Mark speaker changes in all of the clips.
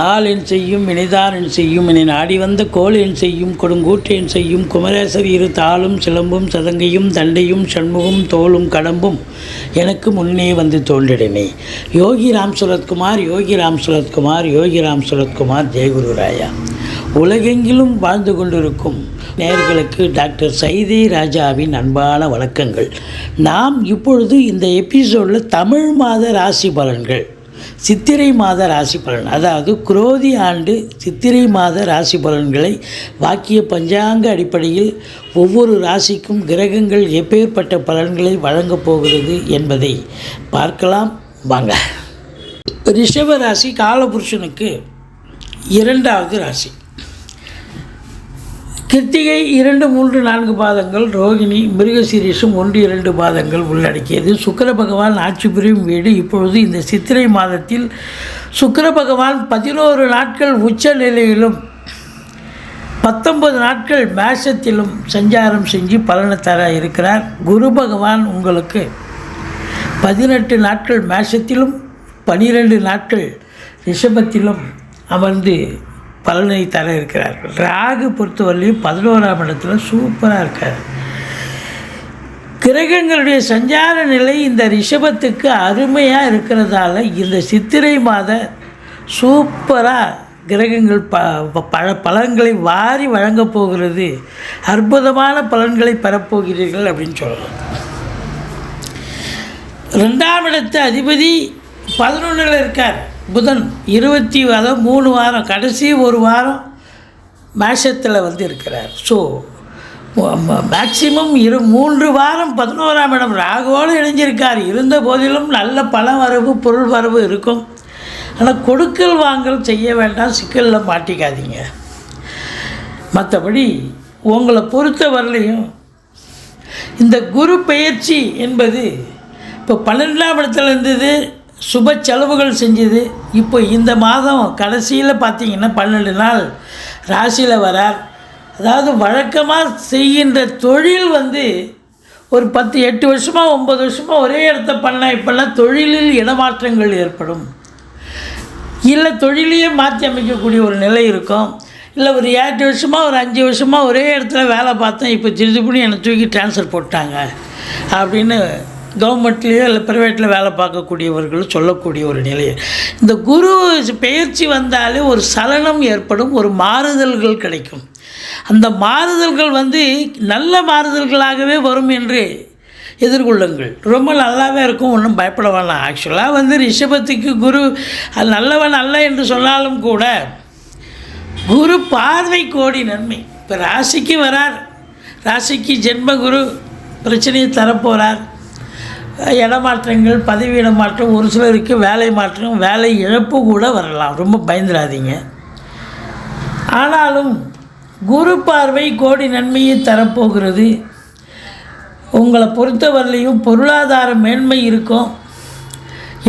Speaker 1: நாளென் செய்யும் வினைதானென் செய்யும் என நாடி வந்த கோளென் செய்யும் கொடுங்கூற்றென் செய்யும் குமரேசர் இரு தாளும் சிலம்பும் சதங்கையும் தண்டையும் சண்முகம் தோளும் கடம்பும் எனக்கு முன்னே வந்து தோன்றிடனே. யோகி ராம் சுரத்குமார், யோகி ராம் சுரத்குமார், யோகி ராம் சுரத்குமார், ஜெயகுரு ராயா. உலகெங்கிலும் வாழ்ந்து கொண்டிருக்கும் நேயர்களுக்கு டாக்டர் சைதை ராஜாவின் அன்பான வணக்கங்கள். நாம் இப்பொழுது இந்த எபிசோடில் தமிழ் மாத ராசி பலன்கள், சித்திரை மாத ராசி பலன், அதாவது குரோதி ஆண்டு சித்திரை மாத ராசி பலன்களை வாக்கிய பஞ்சாங்க அடிப்படையில் ஒவ்வொரு ராசிக்கும் கிரகங்கள் எப்பேற்பட்ட பலன்களை வழங்கப் போகிறது என்பதை பார்க்கலாம் வாங்க. ரிஷப ராசி காலபுருஷனுக்கு இரண்டாவது ராசி. கிருத்திகை 2, 3, 4 பாதங்கள், ரோகிணி மிருகசீரிஷம் 1, 2 பாதங்கள் உள்ளடக்கியது. சுக்கிர பகவான் ஆட்சி புரியும் வீடு. இப்பொழுது இந்த சித்திரை மாதத்தில் சுக்கிர பகவான் 11 நாட்கள் உச்ச நிலையிலும் 19 நாட்கள் மேஷத்திலும் சஞ்சாரம் செஞ்சு பலனை தர இருக்கிறார். குரு பகவான் உங்களுக்கு 18 நாட்கள் மேஷத்திலும் 12 நாட்கள் ரிஷபத்திலும் அமர்ந்து பலனை தர இருக்கிறார்கள். ராகு பொறுத்தவரையிலும் 11ஆம் இடத்துல சூப்பராக இருக்கார். கிரகங்களுடைய சஞ்சார நிலை இந்த ரிஷபத்துக்கு அருமையாக இருக்கிறதால இந்த சித்திரை மாத சூப்பராக கிரகங்கள் பலன்களை வாரி வழங்கப் போகிறது. அற்புதமான பலன்களை பெறப்போகிறீர்கள் அப்படின்னு சொல்லலாம். 2ஆம் இடத்து அதிபதி 11ல் இருக்கார். புதன் 3 வாரம், கடைசி ஒரு வாரம் மேஷத்தில் இருக்கிறார். ஸோ மேக்சிமம் 3 வாரம் 11ஆம் இடம் ராகுவோடு இணைஞ்சிருக்கார். இருந்த போதிலும் நல்ல பண வரவு, பொருள் வரவு இருக்கும். ஆனால் கொடுக்கல் வாங்கல் செய்ய வேண்டாம், சிக்கலில் மாட்டிக்காதீங்க. மற்றபடி உங்களை பொறுத்த வரலையும் இந்த குரு பெயர்ச்சி என்பது இப்போ 12ஆம் இடத்துல இருந்தது, சுப செலவுகள் செஞ்சது. இப்போ இந்த மாதம் கடைசியில் பார்த்திங்கன்னா 12 நாள் ராசியில் வரார். அதாவது வழக்கமாக செய்கின்ற தொழில் ஒரு 8 வருஷமாக 9 வருஷமாக ஒரே இடத்த பண்ணால் இப்போல்லாம் தொழிலில் இடமாற்றங்கள் ஏற்படும். இல்லை தொழிலையே மாற்றி அமைக்கக்கூடிய ஒரு நிலை இருக்கும். இல்லை ஒரு 8 வருஷமாக ஒரு 5 வருஷமாக ஒரே இடத்துல வேலை பார்த்தேன், இப்போ திருப்பி என்னை தூக்கி ட்ரான்ஸ்ஃபர் போட்டாங்க அப்படின்னு கவர்மெண்ட்லேயோ இல்லை ப்ரைவேட்டில் வேலை பார்க்கக்கூடியவர்கள் சொல்லக்கூடிய ஒரு நிலை. இந்த குரு பெயர்ச்சி வந்தாலே ஒரு சலனம் ஏற்படும், ஒரு மாறுதல்கள் கிடைக்கும். அந்த மாறுதல்கள் நல்ல மாறுதல்களாகவே வரும் என்று எதிர்கொள்ளுங்கள். ரொம்ப நல்லாவே இருக்கும், ஒன்றும் பயப்பட வேணாம். ஆக்சுவலாக ரிஷபத்துக்கு குரு அது நல்லவன் அல்ல என்று சொன்னாலும் கூட குரு பார்வை கோடி நன்மை. இப்போ ராசிக்கு வரார், ராசிக்கு ஜென்ம குரு பிரச்சனையை தரப்போகிறார். இடமாற்றங்கள், பதவி இடமாற்றம், ஒரு சிலருக்கு வேலை மாற்றம், வேலை இழப்பு கூட வரலாம். ரொம்ப பயந்துடாதீங்க. ஆனாலும் குரு பார்வை கோடி நன்மையை தரப்போகிறது. உங்களை பொறுத்தவரையிலையும் பொருளாதார மேன்மை இருக்கும்.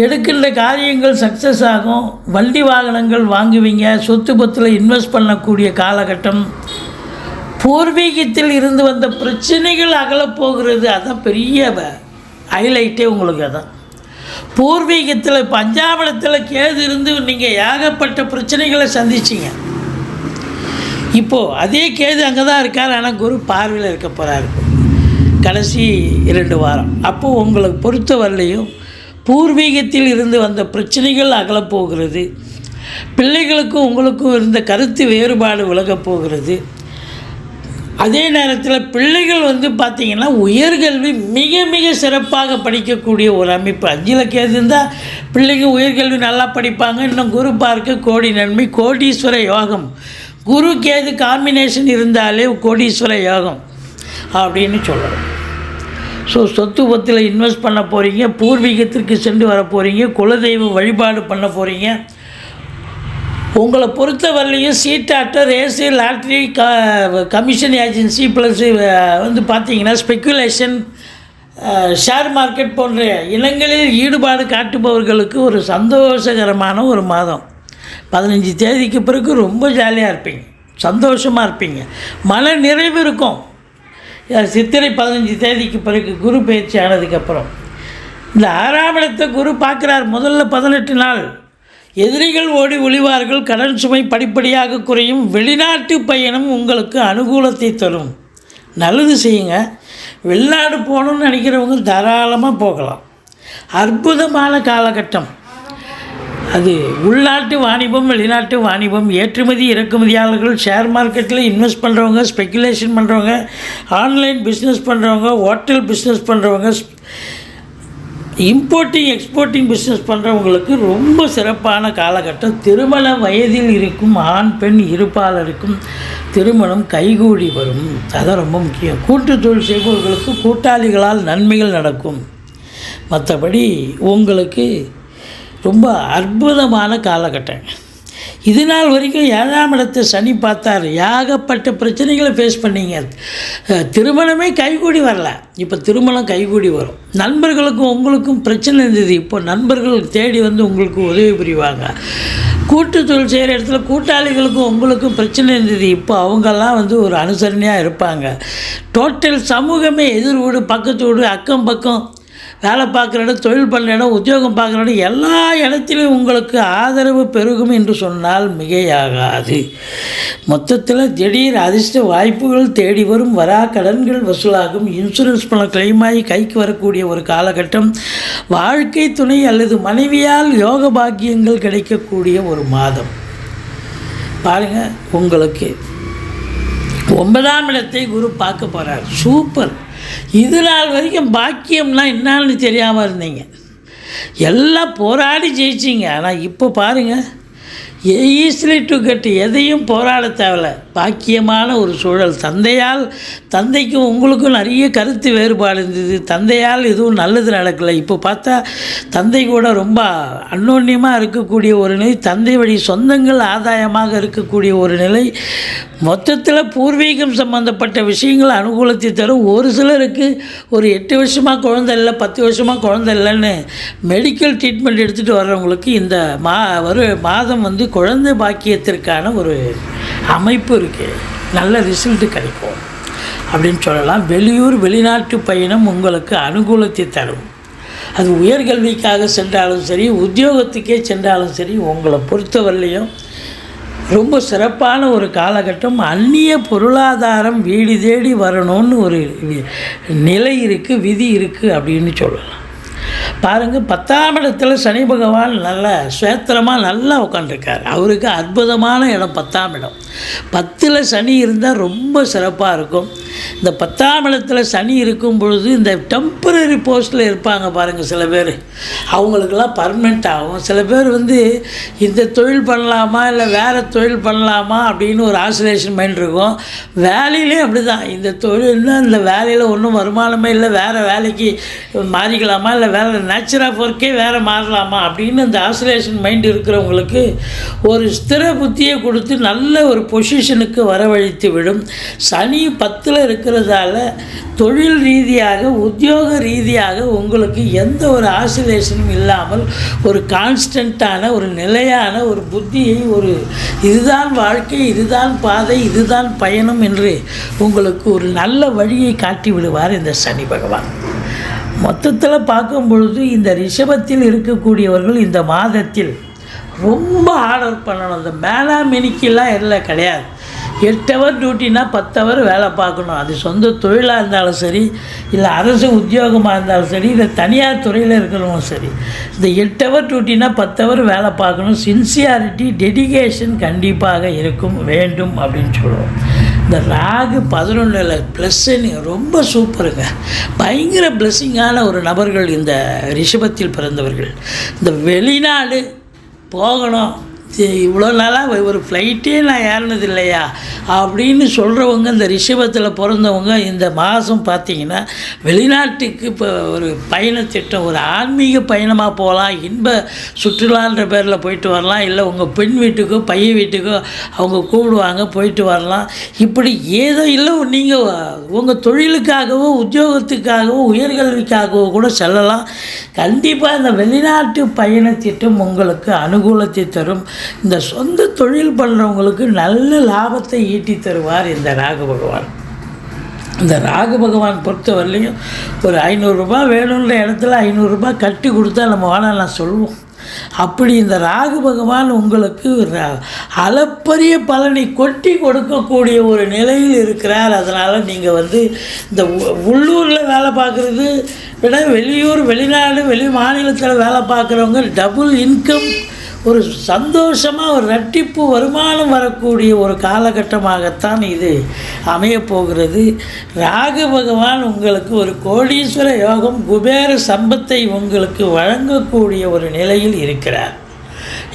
Speaker 1: எடுக்கின்ற காரியங்கள் சக்ஸஸ் ஆகும். வண்டி வாகனங்கள் வாங்குவீங்க. சொத்து பத்தில் இன்வெஸ்ட் பண்ணக்கூடிய காலகட்டம். பூர்வீகத்தில் இருந்து வந்த பிரச்சனைகள் அகலப்போகிறது. அதான் பெரிய ஹைலைட்டே உங்களுக்கு. அதான் பூர்வீகத்தில் 5ஆம் இடத்துல கேது இருந்து நீங்கள் ஏகப்பட்ட பிரச்சனைகளை சந்திச்சிங்க. இப்போது அதே கேது அங்கே தான் இருக்கார், ஆனால் குரு பார்வையில் இருக்க போகிறாரு கடைசி 2 வாரம். அப்போது உங்களை பொறுத்த வரலையும் பூர்வீகத்தில் இருந்து வந்த பிரச்சனைகள் அகலப்போகிறது. பிள்ளைகளுக்கும் உங்களுக்கும் இருந்த கருத்து வேறுபாடு விலகப் போகிறது. அதே நேரத்தில் பிள்ளைகள் பார்த்திங்கன்னா உயர்கல்வி மிக மிக சிறப்பாக படிக்கக்கூடிய ஒரு அமைப்பு. 5ல் கேது இருந்தால் பிள்ளைங்க உயர்கல்வி நல்லா படிப்பாங்க. இன்னும் குரு பார்க்க கோடி நன்மை, கோடீஸ்வர யோகம். குரு கேது காம்பினேஷன் இருந்தாலே கோடீஸ்வர யோகம் அப்படின்னு சொல்லணும். ஸோ சொத்து பத்தில் இன்வெஸ்ட் பண்ண போகிறீங்க, பூர்வீகத்திற்கு சென்று வர போகிறீங்க, குலதெய்வ வழிபாடு பண்ண போகிறீங்க. உங்களை பொறுத்த வரலையும் சீட்டாட்ட, race, lottery, commission agency plus பார்த்திங்கன்னா ஸ்பெக்குலேஷன், ஷேர் மார்க்கெட் போன்ற இனங்களில் ஈடுபாடு காட்டுபவர்களுக்கு ஒரு சந்தோஷகரமான ஒரு மாதம். 15 தேதிக்கு பிறகு ரொம்ப ஜாலியாக இருப்பீங்க, சந்தோஷமாக இருப்பீங்க, மன நிறைவு இருக்கும். சித்திரை 15 தேதிக்கு பிறகு குரு பயிற்சி ஆனதுக்கப்புறம் இந்த 6ஆம் இடத்தை குரு பார்க்குறார். முதல்ல 18 நாள் எதிரிகள் ஓடி ஒளிவார்கள். கடன் சுமை படிப்படியாக குறையும். வெளிநாட்டு பயணம் உங்களுக்கு அனுகூலத்தை தரும். நல்லது செய்யுங்க. வெளிநாடு போகணுன்னு நினைக்கிறவங்க தாராளமாக போகலாம். அற்புதமான காலகட்டம் அது. உள்நாட்டு வாணிபம், வெளிநாட்டு வாணிபம், ஏற்றுமதி இறக்குமதியாளர்கள், ஷேர் மார்க்கெட்டில் இன்வெஸ்ட் பண்ணுறவங்க, ஸ்பெக்குலேஷன் பண்ணுறவங்க, ஆன்லைன் பிஸ்னஸ் பண்ணுறவங்க, ஹோட்டல் பிஸ்னஸ் பண்ணுறவங்க, இம்போர்ட்டிங் எக்ஸ்போர்ட்டிங் பிஸ்னஸ் பண்ணுறவங்களுக்கு ரொம்ப சிறப்பான காலகட்டம். திருமண வயதில் இருக்கும் ஆண் பெண் இருப்பாளருக்கும் திருமணம் கைகூடி வரும். அதான் ரொம்ப முக்கியம். கூட்டு தொழில் செய்பவர்களுக்கு கூட்டாளிகளால் நன்மைகள் நடக்கும். மற்றபடி உங்களுக்கு ரொம்ப அற்புதமான காலகட்டம். இது நாள் வரைக்கும் 7ஆம் இடத்தை சனி பார்த்தார். ஏகப்பட்ட பிரச்சனைகளை ஃபேஸ் பண்ணிங்க. திருமணமே கைகூடி வரல. இப்போ திருமணம் கைகூடி வரும். நண்பர்களுக்கும் உங்களுக்கும் பிரச்சனை இருந்தது. இப்போ நண்பர்கள் தேடி வந்து உங்களுக்கு உதவி புரிவாங்க. கூட்டு தொழில் செய்கிற இடத்துல கூட்டாளிகளுக்கும் உங்களுக்கும் பிரச்சனை இருந்தது. இப்போ அவங்கெல்லாம் வந்து ஒரு அனுசரணையாக இருப்பாங்க. டோட்டல் சமூகமே எதிர் வீடு, பக்கத்து வீடு, அக்கம் பக்கம், வேலை பார்க்குற இடம், தொழில் பண்ணுற இடம், உத்தியோகம் பார்க்குற இடம், எல்லா இடத்திலும் உங்களுக்கு ஆதரவு பெருகும் என்று சொன்னால் மிகையாகாது. மொத்தத்தில் திடீர் அதிர்ஷ்ட வாய்ப்புகள் தேடி வரும். வரா கடன்கள் வசூலாகும். இன்சூரன்ஸ் பணம் கிளைமாகி கைக்கு வரக்கூடிய ஒரு காலகட்டம். வாழ்க்கை துணை அல்லது மனைவியால் யோக பாக்கியங்கள் கிடைக்கக்கூடிய ஒரு மாதம். பாருங்கள், உங்களுக்கு 9ஆம் இடத்தை குரு பார்க்க போகிறார். சூப்பர். இது நாள் வரைக்கும் பாக்கியம்னா என்னன்னு தெரியாமல் இருந்தீங்க. எல்லாம் போராடி ஜெயிச்சிங்க. ஆனால் இப்போ பாருங்கள், ஈஸிலி டு கெட். எதையும் போராட தேவையில்ல. பாக்கியமான ஒரு சூழல். தந்தைக்கும் உங்களுக்கும் நிறைய கருத்து வேறுபாடு இருந்தது. தந்தையால் எதுவும் நல்லது நடக்கலை. இப்போ பார்த்தா தந்தை கூட ரொம்ப அன்னோன்யமாக இருக்கக்கூடிய ஒரு நிலை. தந்தை வழி சொந்தங்கள் ஆதாயமாக இருக்கக்கூடிய ஒரு நிலை. மொத்தத்தில் பூர்வீகம் சம்பந்தப்பட்ட விஷயங்கள் அனுகூலத்தை தரும். ஒரு சிலருக்கு ஒரு 8 வருஷமாக குழந்தை இல்லை, 10 வருஷமாக குழந்தை இல்லைன்னு மெடிக்கல் ட்ரீட்மெண்ட் எடுத்துகிட்டு வர்றவங்களுக்கு இந்த மாதம் வந்து குழந்தை பாக்கியத்திற்கான ஒரு அமைப்பு இருக்குது. நல்ல ரிசல்ட்டு கிடைக்கும் அப்படின்னு சொல்லலாம். வெளியூர் வெளிநாட்டு பயணம் உங்களுக்கு அனுகூலத்தை தரும். அது உயர்கல்விக்காக சென்றாலும் சரி, உத்தியோகத்துக்கே சென்றாலும் சரி, உங்களை பொறுத்தவரையிலையும் ரொம்ப சிறப்பான ஒரு காலகட்டம். அந்நிய பொருளாதாரம் வீடு தேடி வரணும்னு ஒரு நிலை இருக்குது, விதி இருக்குது அப்படின்னு சொல்லலாம். பாருங்கள், 10ஆம் இடத்துல சனி பகவான் நல்ல சுயத்திரமாக நல்லா உட்காந்துருக்கார். அவருக்கு அற்புதமான இடம் 10ஆம் இடம். 10ல் சனி இருந்தால் ரொம்ப சிறப்பாக இருக்கும். இந்த 10ஆம் இடத்துல சனி இருக்கும் பொழுது இந்த டெம்பரரி போஸ்ட்டில் இருப்பாங்க பாருங்கள் சில பேர், அவங்களுக்கெல்லாம் பர்மனெண்ட் ஆகும். சில பேர் வந்து இந்த தொழில் பண்ணலாமா இல்லை வேறு தொழில் பண்ணலாமா அப்படின்னு ஒரு ஆசிலேஷன் மைண்ட் இருக்கும். வேலையிலே அப்படி தான். இந்த தொழில்னா இந்த வேலையில் ஒன்றும் வருமானமே இல்லை, வேறு வேலைக்கு மாறிக்கலாமா இல்லை வேறு நேச்சர் ஆஃப் ஒர்க்கே வேறு மாறலாமா அப்படின்னு அந்த ஆசிலேஷன் மைண்ட் இருக்கிறவங்களுக்கு ஒரு ஸ்திர புத்தியை கொடுத்து நல்ல ஒரு பொசிஷனுக்கு வரவழைத்து விடும். சனி 10ல் இருக்கிறதால தொழில் ரீதியாக உத்தியோக ரீதியாக உங்களுக்கு எந்த ஒரு ஆசிலேஷனும் இல்லாமல் ஒரு கான்ஸ்டண்ட்டான ஒரு நிலையான ஒரு புத்தியை, ஒரு இதுதான் வாழ்க்கை, இதுதான் பாதை, இதுதான் பயணம் என்று உங்களுக்கு ஒரு நல்ல வழியை காட்டி விடுவார் இந்த சனி பகவான். மொத்தத்தில் பார்க்கும் பொழுது இந்த ரிஷபத்தில் இருக்கக்கூடியவர்கள் இந்த மாதத்தில் ரொம்ப ஹார்ட் ஒர்க் பண்ணணும். இந்த மேலாமெனிக்கெல்லாம் இல்லை கிடையாது. 8 ஹவர் டியூட்டினா 10 ஹவர் வேலை பார்க்கணும். அது சொந்த தொழிலாக இருந்தாலும் சரி, இல்லை அரசு உத்தியோகமாக இருந்தாலும் சரி, இல்லை தனியார் துறையில் இருக்கிறவங்களும் சரி, இந்த 8 ஹவர் டியூட்டினா 10 ஹவர் வேலை பார்க்கணும். சின்சியாரிட்டி, டெடிகேஷன் கண்டிப்பாக இருக்கும் வேண்டும் அப்படின்னு சொல்லுவோம். இந்த ராகு 11ல் ப்ளஸ்ஸுன்னு ரொம்ப சூப்பருங்க. பயங்கர பிளஸ்ஸிங்கான ஒரு நபர்கள் இந்த ரிஷபத்தில் பிறந்தவர்கள். இந்த வெளிநாடு போகணும், இவ்வளோ நாளாக ஒரு ஃப்ளைட்டே நான் ஏறினது இல்லையா அப்படின்னு சொல்கிறவங்க, இந்த ரிஷபத்தில் பிறந்தவங்க இந்த மாதம் பார்த்திங்கன்னா வெளிநாட்டுக்கு இப்போ ஒரு பயணத்திட்டம், ஒரு ஆன்மீக பயணமாக போகலாம். இன்ப சுற்றுலான்ற பேரில் போயிட்டு வரலாம். இல்லை உங்கள் பெண் வீட்டுக்கோ பையன் வீட்டுக்கோ அவங்க கூப்பிடுவாங்க, போயிட்டு வரலாம். இப்படி ஏதோ இல்லை, நீங்கள் உங்கள் தொழிலுக்காகவோ உத்தியோகத்துக்காகவோ உயர்கல்விக்காகவோ கூட செல்லலாம். கண்டிப்பாக இந்த வெளிநாட்டு பயணத்திட்டம் உங்களுக்கு அனுகூலத்தை தரும். இந்த சொந்த தொழில் பண்ணுறவங்களுக்கு நல்ல லாபத்தை ஈட்டி தருவார் இந்த ராகு பகவான். இந்த ராகு பகவான் பொறுத்தவரையிலையும் ஒரு 500 ரூபாய் வேணுன்ற இடத்துல 500 ரூபாய் கட்டி கொடுத்தா நம்ம வேணாம் சொல்லுவோம். அப்படி இந்த ராகு பகவான் உங்களுக்கு அளப்பரிய பலனை கொட்டி கொடுக்கக்கூடிய ஒரு நிலையில் இருக்கிறார். அதனால் நீங்கள் இந்த உள்ளூரில் வேலை பார்க்குறது விட வெளியூர், வெளிநாடு, வெளி மாநிலத்தில் வேலை பார்க்குறவங்க டபுள் இன்கம், ஒரு சந்தோஷமாக ஒரு இரட்டிப்பு வருமானம் வரக்கூடிய ஒரு காலகட்டமாகத்தான் இது அமையப்போகிறது. ராகு பகவான் உங்களுக்கு ஒரு கோடீஸ்வர யோகம், குபேர சம்பத்தை உங்களுக்கு வழங்கக்கூடிய ஒரு நிலையில் இருக்கிறார்.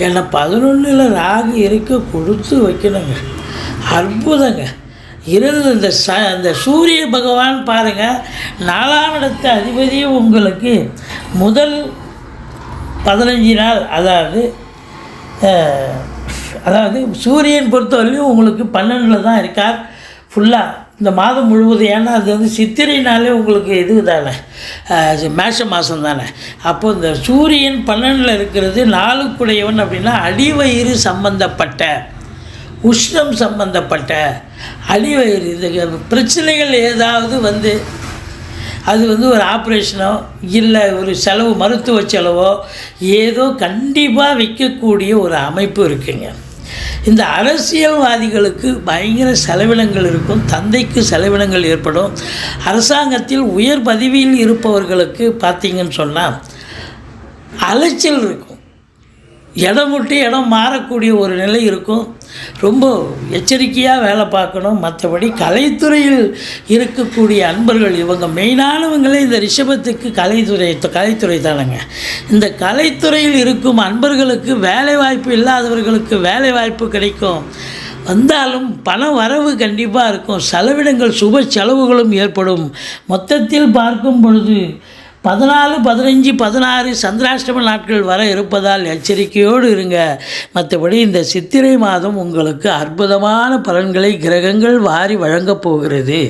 Speaker 1: ஏன்னா 11ல் ராகு இருக்க கொடுத்து வைக்கணுங்க, அற்புதங்க. இந்த சூரிய பகவான் பாருங்கள், 4ஆம் இடத்து அதிபதியும் உங்களுக்கு முதல் 15 நாள், அதாவது சூரியன் பொறுத்தவரையிலும் உங்களுக்கு 12ல் தான் இருக்கார் ஃபுல்லாக இந்த மாதம் முழுவதும். ஏன்னா அது சித்திரைனாலே உங்களுக்கு இது தானே, மேஷ மாதம் தானே. அப்போது இந்த சூரியன் 12ல் இருக்கிறது 4க்குடையவன் அப்படின்னா அடிவயிறு சம்பந்தப்பட்ட, உஷ்ணம் சம்பந்தப்பட்ட அடிவயிறு இது பிரச்சனைகள் ஏதாவது அது ஒரு ஆப்ரேஷனோ இல்லை ஒரு செலவு, மருத்துவ செலவோ ஏதோ கண்டிப்பாக விற்கக்கூடிய ஒரு அமைப்பு இருக்குங்க. இந்த அரசியல்வாதிகளுக்கு பயங்கர செலவினங்கள் இருக்கும், தந்தைக்கு செலவினங்கள் ஏற்படும். அரசாங்கத்தில் உயர் பதவியில் இருப்பவர்களுக்கு பார்த்திங்கன்னு சொன்னால் அலைச்சல் இருக்கும், இடம் விட்டு இடம் மாறக்கூடிய ஒரு நிலை இருக்கும். ரொம்ப எச்சரிக்கையாக வேலை பார்க்கணும். மற்றபடி கலைத்துறையில் இருக்கக்கூடிய அன்பர்கள், இவங்க மெயினானவங்களே இந்த ரிஷபத்துக்கு கலைத்துறை தானங்க. இந்த கலைத்துறையில் இருக்கும் அன்பர்களுக்கு வேலை வாய்ப்பு இல்லாதவர்களுக்கு வேலை வாய்ப்பு கிடைக்கும். வந்தாலும் பண வரவு கண்டிப்பாக இருக்கும். செலவினங்கள், சுப செலவுகளும் ஏற்படும். மொத்தத்தில் பார்க்கும் பொழுது 14, 15, 16 சந்திராஷ்டம நாட்கள் வர இருப்பதால் எச்சரிக்கையோடு இருங்க. மற்றபடி இந்த சித்திரை மாதம் உங்களுக்கு அற்புதமான பலன்களை கிரகங்கள் வாரி வழங்கப் போகிறது.